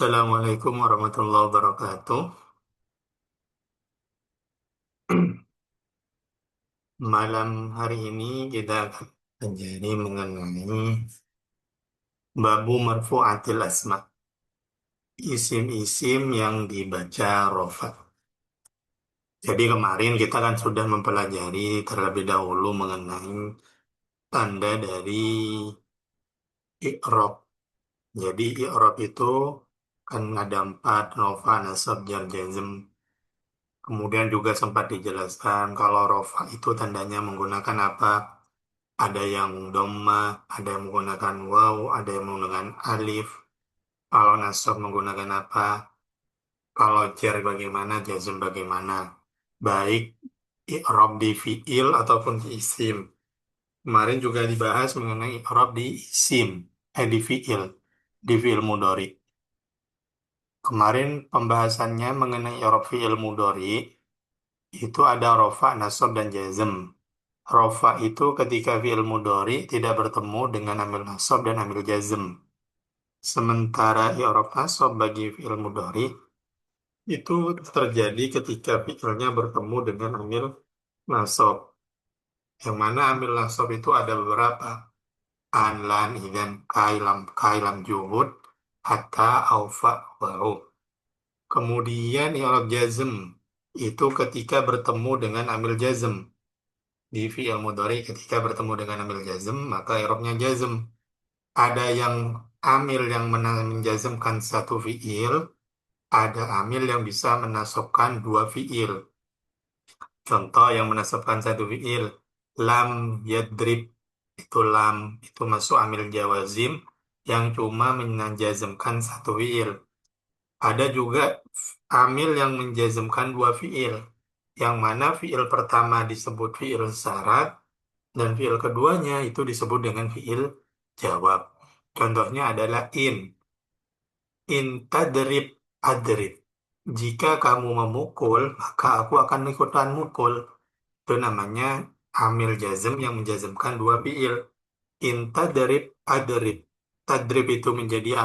Assalamualaikum warahmatullahi wabarakatuh. Malam hari ini kita akan menjadi mengenai babu marfu'atil asma, isim-isim yang dibaca rofa. Jadi kemarin kita kan sudah mempelajari terlebih dahulu mengenai tanda dari i'rab. Jadi i'rab itu kan ada empat, rofa, nasab, jar, jazm. Kemudian juga sempat dijelaskan kalau rofa itu tandanya menggunakan apa? Ada yang dhamma, ada yang menggunakan waw, ada yang menggunakan alif. Kalau nasab menggunakan apa? Kalau jar bagaimana, jazm bagaimana? Baik i'rab di fiil ataupun di isim. Kemarin juga dibahas mengenai i'rab di isim, di fiil mudhari. Kemarin pembahasannya mengenai i'rab fiil mudhari itu ada rofa, nasab, dan jazm. Rofa itu ketika fi'il mudhari tidak bertemu dengan amil nasab dan amil jazm. Sementara i'rab nasab bagi fi'il mudhari itu terjadi ketika fi'ilnya bertemu dengan amil nasab. Yang mana amil nasab itu ada beberapa. An, lan, idan, kailam, juhud, hatta, aufa, wa'u. Kemudian i'rab jazm itu ketika bertemu dengan amil jazm. Di fi'il mudhari ketika bertemu dengan amil jazm, maka i'rabnya jazm. Ada yang amil yang menjazmkan satu fiil, ada amil yang bisa menasabkan dua fiil. Contoh yang menasabkan satu fiil, lam yadrib, itu lam, itu masuk amil jawazim yang cuma menjazmkan satu fiil. Ada juga amil yang menjazmkan dua fiil, yang mana fiil pertama disebut fiil syarat, dan fiil keduanya itu disebut dengan fiil jawab. Contohnya adalah in. In tadrib adrib. Jika kamu memukul, maka aku akan ikutan mukul. Itu namanya amil jazm yang menjazmkan dua fiil. In tadrib adrib. Tadrib itu menjadi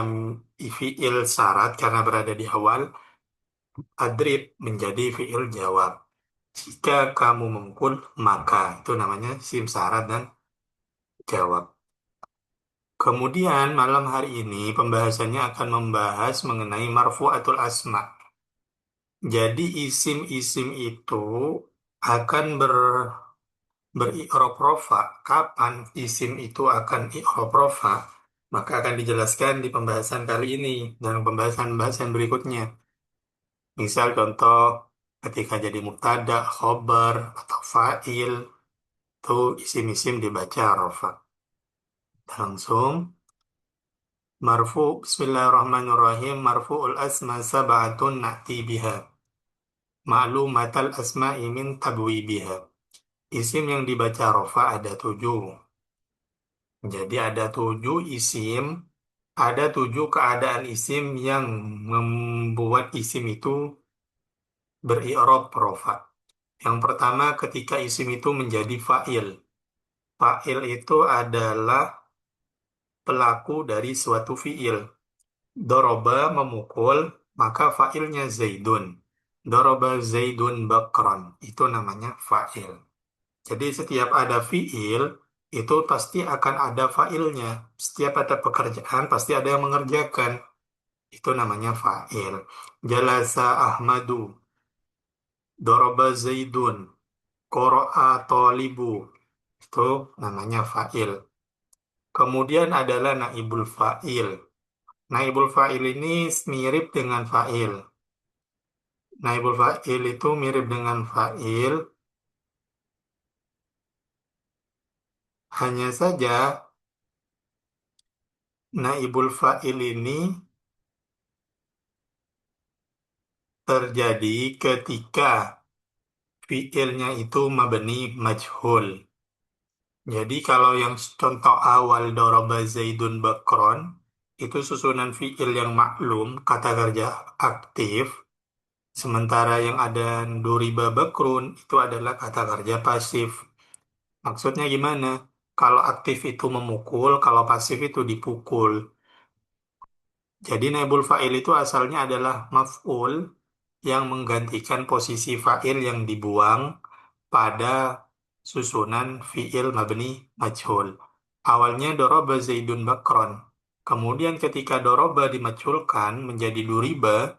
fiil syarat karena berada di awal. Adrib menjadi fiil jawab. Jika kamu memukul, maka itu namanya sim syarat dan jawab. Kemudian malam hari ini pembahasannya akan membahas mengenai marfu'atul asma. Jadi isim-isim itu akan beri'rab rofa. Kapan isim itu akan i'rab rofa? Maka akan dijelaskan di pembahasan kali ini dan pembahasan-pembahasan berikutnya. Misal contoh ketika jadi mubtada, khobar, atau fa'il, itu isim-isim dibaca rofa. Langsung marfu, bismillahirrahmanirrahim, marfu'ul asma sab'atun na'ti biha. Ma'lumatal asma'i min tabwibiha. Isim yang dibaca rofa ada tujuh. Jadi ada tujuh isim, ada tujuh keadaan isim yang membuat isim itu beri'rab rofa. Yang pertama ketika isim itu menjadi fa'il. Fa'il itu adalah pelaku dari suatu fi'il. Doroba memukul, maka fa'ilnya Zaidun. Doroba Zaidun bakron. Itu namanya fa'il. Jadi setiap ada fi'il, itu pasti akan ada fa'ilnya. Setiap ada pekerjaan, pasti ada yang mengerjakan. Itu namanya fa'il. Jalasa Ahmadu. Doroba Zaidun. Qoro'a Tolibu. Itu namanya fa'il. Kemudian adalah naibul fa'il. Naibul fa'il ini mirip dengan fa'il. Naibul fa'il itu mirip dengan fa'il, hanya saja naibul fa'il ini terjadi ketika fi'ilnya itu mabni majhul. Jadi kalau yang contoh awal doroba zaidun bakron, itu susunan fi'il yang maklum, kata kerja aktif, sementara yang ada duriba bakrun itu adalah kata kerja pasif. Maksudnya gimana? Kalau aktif itu memukul, kalau pasif itu dipukul. Jadi naibul fa'il itu asalnya adalah maf'ul yang menggantikan posisi fa'il yang dibuang pada susunan fi'il mabni majhul. Awalnya doroba Zaidun bakron. Kemudian ketika doroba dimajhulkan menjadi duriba,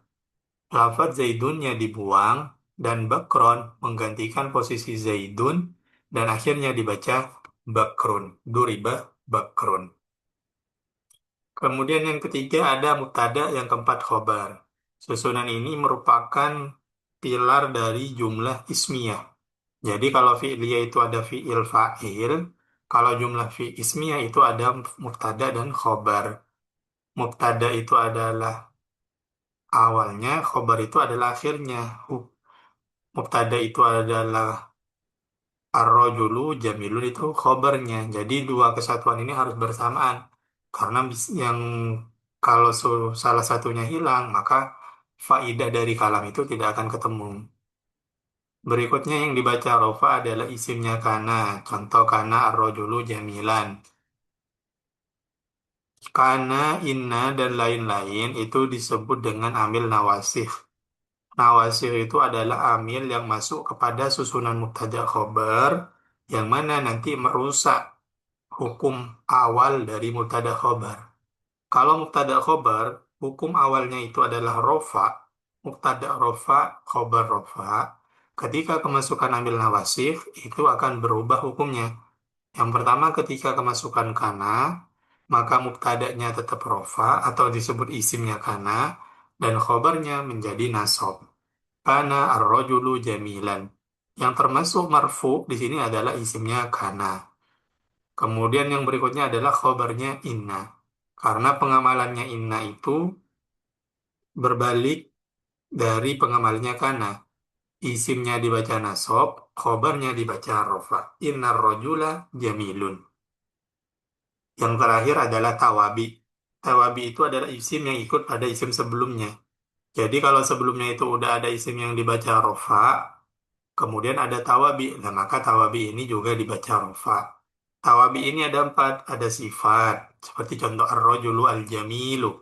lafaz Zaidunnya dibuang dan bakron menggantikan posisi Zaidun dan akhirnya dibaca bakrun. Duriba bakrun. Kemudian yang ketiga ada mubtada, yang keempat khobar. Susunan ini merupakan pilar dari jumlah ismiyah. Jadi kalau fi'liyah itu ada fi'il fa'il, kalau jumlah ismiyah itu ada mubtada dan khobar. Mubtada itu adalah awalnya, khobar itu adalah akhirnya. Mubtada itu adalah ar-rajulu jamilun itu khobarnya. Jadi dua kesatuan ini harus bersamaan. Karena yang kalau salah satunya hilang, maka faidah dari kalam itu tidak akan ketemu. Berikutnya yang dibaca rofa adalah isimnya kana. Contoh kana ar-rajulu jamilan. Kana, inna, dan lain-lain itu disebut dengan amil nawasih. Nawasih itu adalah amil yang masuk kepada susunan mubtada khobar yang mana nanti merusak hukum awal dari mubtada khobar. Kalau mubtada khobar, hukum awalnya itu adalah rofa, mubtada rofa, khobar rofa. Ketika kemasukan amil nawasih, itu akan berubah hukumnya. Yang pertama, ketika kemasukan kana, maka mubtadanya tetap rofa atau disebut isimnya kana, dan khobarnya menjadi nasob. Kana ar-rajulu jamilan. Yang termasuk marfu di sini adalah isimnya kana. Kemudian yang berikutnya adalah khobarnya inna. Karena pengamalannya inna itu berbalik dari pengamalannya kana. Isimnya dibaca nasob, khobarnya dibaca rofa. Inna rojula jamilun. Yang terakhir adalah tawabi. Tawabi itu adalah isim yang ikut pada isim sebelumnya. Jadi kalau sebelumnya itu udah ada isim yang dibaca rofa, kemudian ada tawabi. Nah, maka tawabi ini juga dibaca rofa. Tawabi ini ada empat, ada sifat. Seperti contoh ar-rajulu al-jamilu.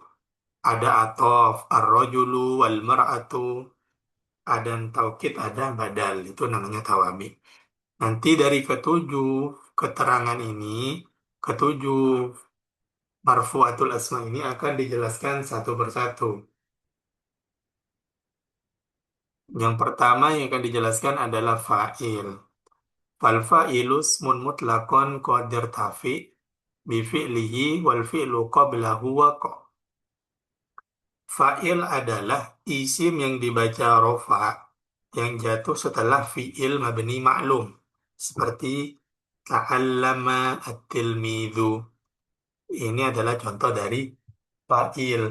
Ada atof, ar-rajulu wal-mar'atu. Ada taukid, ada badal. Itu namanya tawabi. Nanti dari ketujuh keterangan ini, ketujuh marfu'atul asma ini akan dijelaskan satu persatu. Yang pertama yang akan dijelaskan adalah fa'il. Fal fa'ilu ismun mutlaqan qadir tafi bi fi'lihi wal fi'lu qablahu waqa. Fa'il adalah isim yang dibaca rofa yang jatuh setelah fi'il mabni ma'lum. Seperti ta'allama at-tilmidhu. Ini adalah contoh dari fa'il.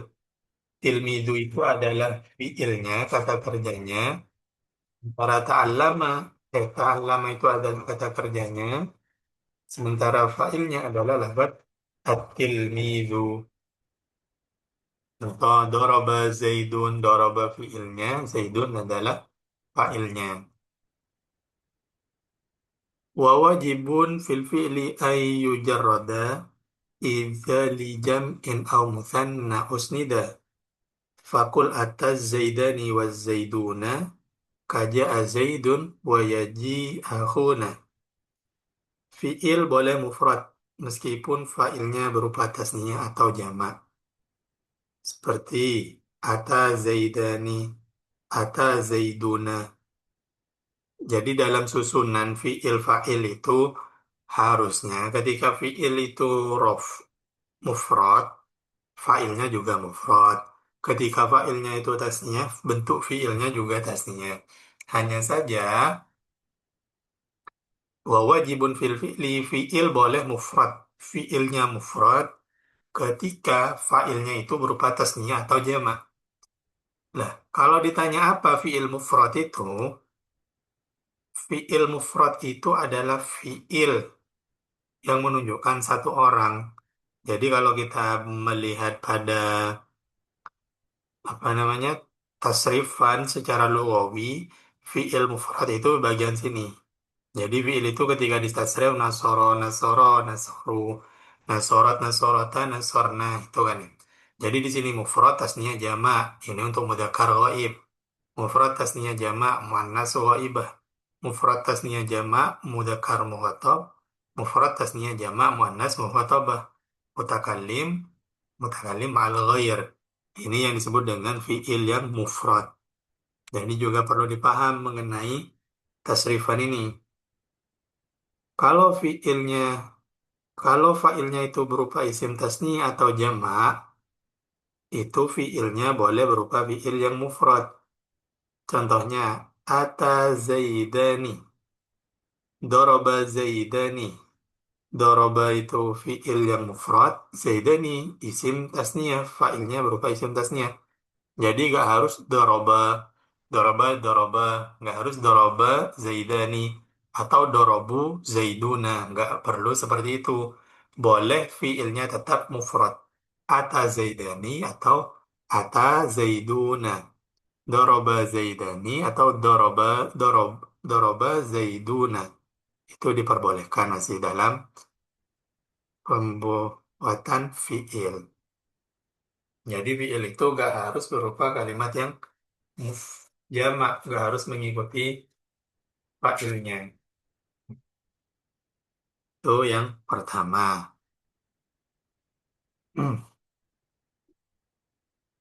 Tilmidhu itu adalah fi'ilnya, kata kerjanya. Para ta'allama, ta'allama itu adalah kata kerjanya. Sementara fa'ilnya adalah lafaz at-tilmidhu. Contoh, doroba Zaidun, doroba fi'ilnya, Zaidun adalah fa'ilnya. Wa wajibun fil fi'li ay yujarrada idza li jam'in aw muthanna usnida. Fakul atas zaidani wa zaiduna kaja'a zaidun wa yaji akhuna. Fi'il boleh mufrad meskipun fa'ilnya berupa tasniyah atau jamak. Seperti ata zaidani, ata zaiduna. Jadi dalam susunan fi'il fa'il itu harusnya ketika fi'il itu rof mufrad, fa'ilnya juga mufrad. Ketika fa'ilnya itu tasniyah, bentuk fi'ilnya juga tasniyah. Hanya saja wa wajibun fil fi'li, fi'il boleh mufrad. Fi'ilnya mufrad ketika fa'ilnya itu berupa tasniyah atau jamak. Nah, kalau ditanya apa fi'il mufrad itu, fi'il mufrad itu adalah fi'il yang menunjukkan satu orang. Jadi kalau kita melihat pada apa namanya tasrifan secara lugawi, fi'il mufrad itu bagian sini. Jadi fi'il itu ketika distasrif nasoro, nasoro, nasoru, nasorat, nasorota, nasorna itu kan. Jadi di sini mufrad tasniah jamak. Ini untuk mudzakkar ghaib. Mufrad tasniah jamak muannas ghaibah. Mufrad tasniah jamak mudzakkar mukhatab. Mufrad tasniah jamak muannas mukhatabah. Mutakallim mutakallim ma'al ghair. Ini yang disebut dengan fiil yang mufrad. Dan ini juga perlu dipaham mengenai tasrifan ini. Kalau fiilnya, kalau failnya itu berupa isim tasni atau jamak, itu fiilnya boleh berupa fiil yang mufrad. Contohnya, ata zaidani, doroba zaidani. Doroba itu fiil yang mufrad, zaidani isim tasniyah, failnya berupa isim tasniyah. Jadi nggak harus doroba, doroba, nggak harus doroba zaidani atau dorobu zaiduna, nggak perlu seperti itu. Boleh fiilnya tetap mufrad. Ata zaidani atau ata zaiduna. Doroba zaidani atau doroba zaiduna. Itu diperbolehkan masih dalam pembuatan fiil. Jadi fiil itu nggak harus berupa kalimat yang jamak, nggak harus mengikuti fa'ilnya. Itu yang pertama.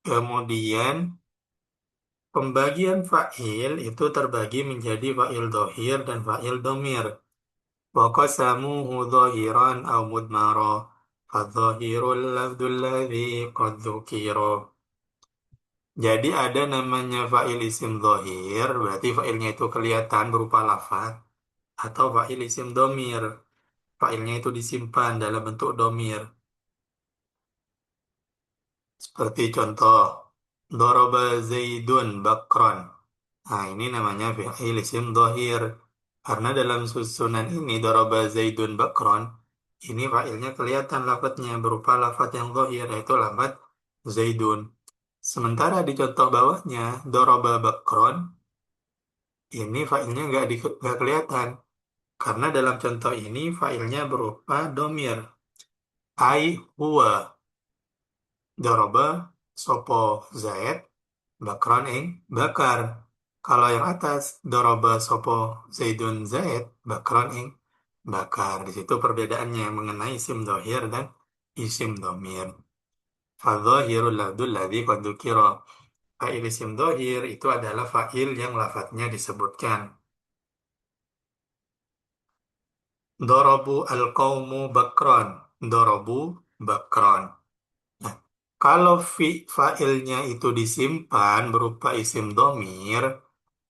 Kemudian pembagian fa'il itu terbagi menjadi fa'il dohir dan fa'il domir. Wa qasamuhu dhahiran aw mudmara. Fadhahirul lafdul ladzi qad dzukira. Jadi ada namanya fa'il isim dohir, berarti fa'ilnya itu kelihatan berupa lafaz, atau fa'il isim domir. Fa'ilnya itu disimpan dalam bentuk domir. Seperti contoh, Doroba Zaidun Bakron. Nah, ini namanya fi'il isim dohir. Karena dalam susunan ini, Doroba Zaidun Bakron, ini fa'ilnya kelihatan lafadznya berupa lafadz yang dohir, yaitu lafadz Zaidun. Sementara di contoh bawahnya, Doroba Bakron, ini fa'ilnya nggak kelihatan. Karena dalam contoh ini, fa'ilnya berupa domir. Ai huwa. Doroba sopo Zaid bakron ing bakar. Kalau yang atas doroba sopo Zaidun Zaid bakron ing bakar. Di situ perbedaannya mengenai isim dohir dan isim domir. Fadhahirul labdul ladzi qad dzukira. Fa'il isim dohir itu adalah fa'il yang lafadznya disebutkan. Dorobu al-qawmu bakron. Dorobu bakron. Nah, kalau fa'ilnya itu disimpan berupa isim domir,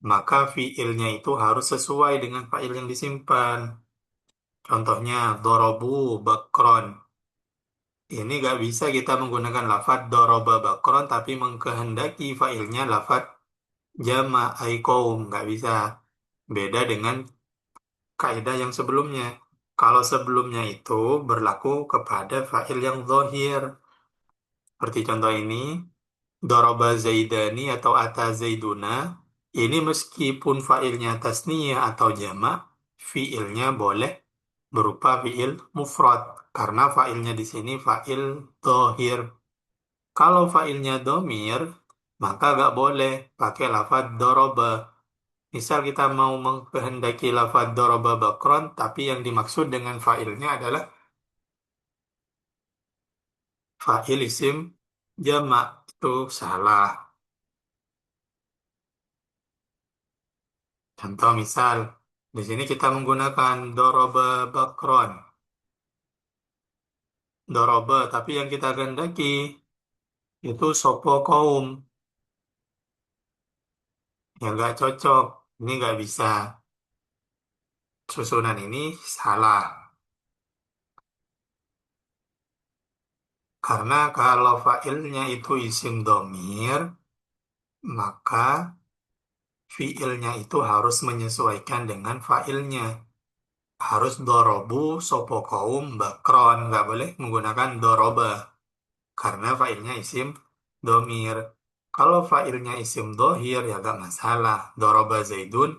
maka fiilnya itu harus sesuai dengan fa'il yang disimpan. Contohnya, dorobu bakron. Ini nggak bisa kita menggunakan lafad doroba bakron, tapi mengkehendaki fa'ilnya lafad jama aikom. Nggak bisa. Beda dengan kaidah yang sebelumnya. Kalau sebelumnya itu berlaku kepada fa'il yang zohir. Seperti contoh ini, Doroba Zaidani atau Ata Zaiduna, ini meskipun failnya tasniyah atau jamak, fiilnya boleh berupa fiil mufrad. Karena failnya di sini fail dohir. Kalau failnya domir, maka gak boleh pakai lafad doroba. Misal kita mau mengkehendaki lafad doroba bakron, tapi yang dimaksud dengan failnya adalah fail isim jamak. Itu salah. Contoh misal, di sini kita menggunakan doroba bakron. Doroba, tapi yang kita kehendaki itu sopo kaum. Yang nggak cocok. Ini nggak bisa. Susunan ini salah. Karena kalau failnya itu isim domir, maka fiilnya itu harus menyesuaikan dengan failnya. Harus dorobu sopo kaum bakron. Nggak boleh menggunakan doroba. Karena failnya isim domir. Kalau failnya isim dohir ya gak masalah. Doroba Zaidun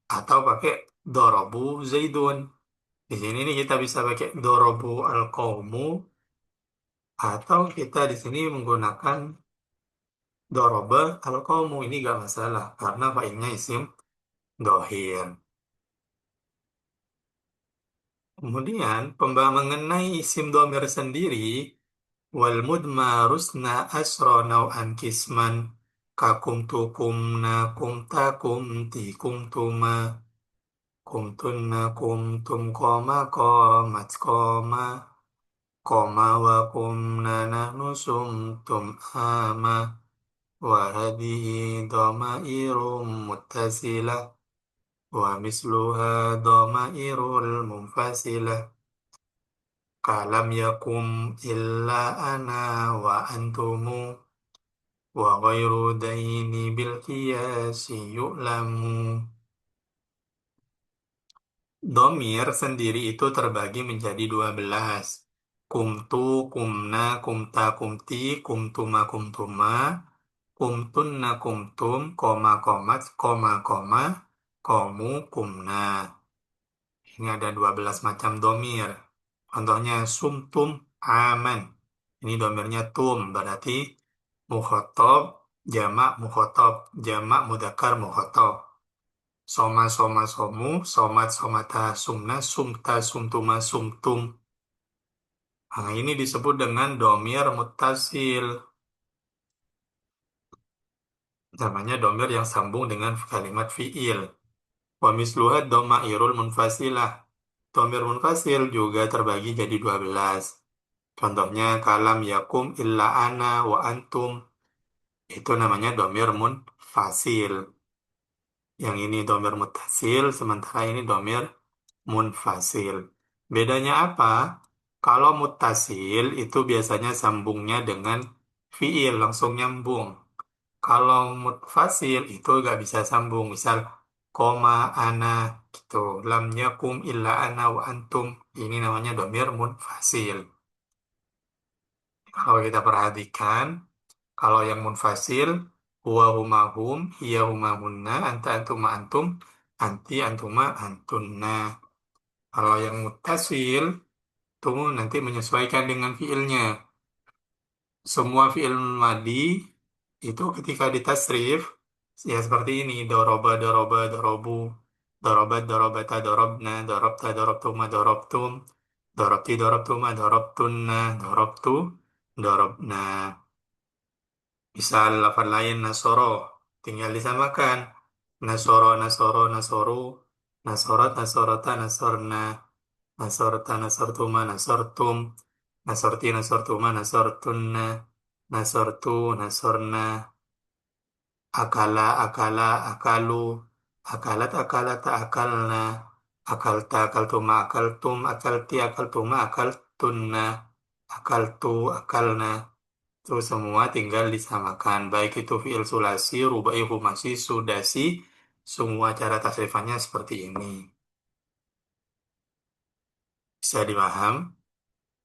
atau pakai dorobu Zaidun. Di sini nih kita bisa pakai dorobu al-qawmu Atau kita di sini menggunakan doroba, kalau kamu ini gak masalah, karena failnya isim dohir. Kemudian, mengenai isim domir sendiri, wal mudmarusna asro nau'an kisman, kakum tukum na kum takum ti kum tuma, kum tunna kum tum koma komat koma, koma wa kum na nahnu sum tum ama, wa hadihi domairum muttasilah, wa misluha domairul munfasilah. Kalam yakum illa ana wa antumu wa ghairu daini bil qiyasi yu'lamu. Domir sendiri itu terbagi menjadi 12. Kumtu, kumna, kumta, kumti, kumtuma, kumtuma, kumtunna, kumtum, koma, komat, koma, komu, kumna. Ini ada 12 macam domir. Contohnya sumtum aman. Ini domirnya tum, berarti mukhotob, jamak mukhotob, jamak mudzakkar mukhotob. Soma, soma, somu, somat, somata, sumna, sumta, sumtuma, sumtum. Nah, ini disebut dengan domir muttasil. Namanya domir yang sambung dengan kalimat fiil. Wa misluha domairul munfasilah. Domir munfasil juga terbagi jadi 12. Contohnya kalam yakum illa ana wa antum. Itu namanya domir munfasil. Yang ini domir mutasil, sementara ini domir munfasil. Bedanya apa? Kalau mutasil itu biasanya sambungnya dengan fiil, langsung nyambung. Kalau mutfasil itu nggak bisa sambung. Misal, koma, ana, gitu. Lam yakum illa ana wa antum. Ini namanya domir munfasil. Kalau kita perhatikan, kalau yang munfasil, huwa huma hum, hiya huma hunna, anta antuma antum, anti antuma antunna. Kalau yang muttasil, itu nanti menyesuaikan dengan fiilnya. Semua fiil madi itu ketika ditasrif, ya seperti ini, doroba, doroba, dorobu, dorobat, dorobata, dorobna, dorobta, dorobtuma, dorobtum, dorobti, dorobtuma, dorobtunna, dorobtu, dorobna. Misal lafaz lain nasoro, tinggal disamakan. Nasoro, nasoro, nasoru, nasorot, nasorota, nasorna, nasorta, nasortuma, nasortum, nasorti, nasortuma, nasortunna, nasortu, nasorna, akala, akala, akalu, akalat, akalata, akalna, akalta, akaltuma, akaltum, akalti, akaltuma, akaltunna, akaltu, akalna. Itu semua tinggal disamakan. Baik itu fiil sulasi, rubai, humasi, sudasi, semua cara tasrifannya seperti ini. Bisa dipaham?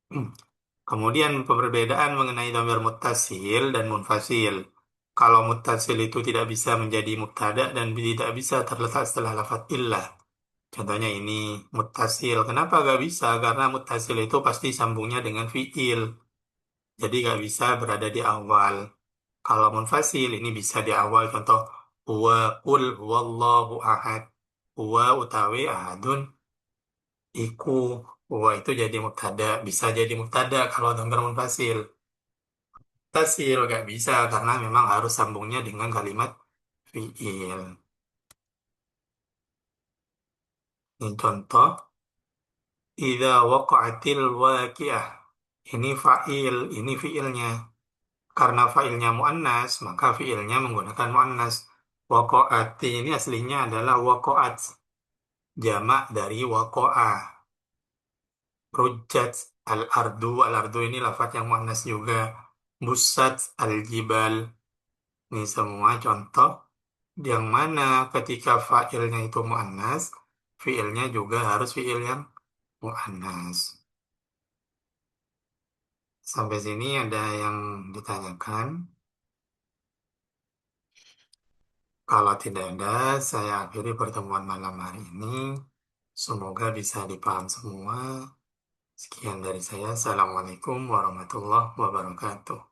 Hmm. Kemudian perbedaan mengenai dhamir muttasil dan munfasil. Kalau muttasil itu tidak bisa menjadi mubtada dan tidak bisa terletak setelah lafaz illah. Contohnya ini muttasil. Kenapa gak bisa? Karena muttasil itu pasti sambungnya dengan fiil. Jadi gak bisa berada di awal. Kalau munfasil ini bisa di awal. Contoh huwa qul huwallahu ahad. Huwa utawi ahadun iku. Huwa itu jadi mubtada. Bisa jadi mubtada kalau dhamir munfasil. Tasil nggak bisa karena memang harus sambungnya dengan kalimat fiil. Ini contoh, idza waqa'atil waqi'ah. Ini fa'il, ini fiilnya. Karena fa'ilnya muannas, maka fiilnya menggunakan muannas. Waqa'ati ini aslinya adalah waqa'at, jamak dari waqa'ah. Rujjat al-ardu, al-ardu ini lafaz yang muannas juga. Busat al-jibal. Ini semua contoh yang mana ketika fa'ilnya itu mu'annas, fi'ilnya juga harus fi'il yang mu'annas. Sampai sini ada yang ditanyakan. Kalau tidak ada, saya akhiri pertemuan malam hari ini. Semoga bisa dipaham semua. Sekian dari saya. Assalamualaikum warahmatullahi wabarakatuh.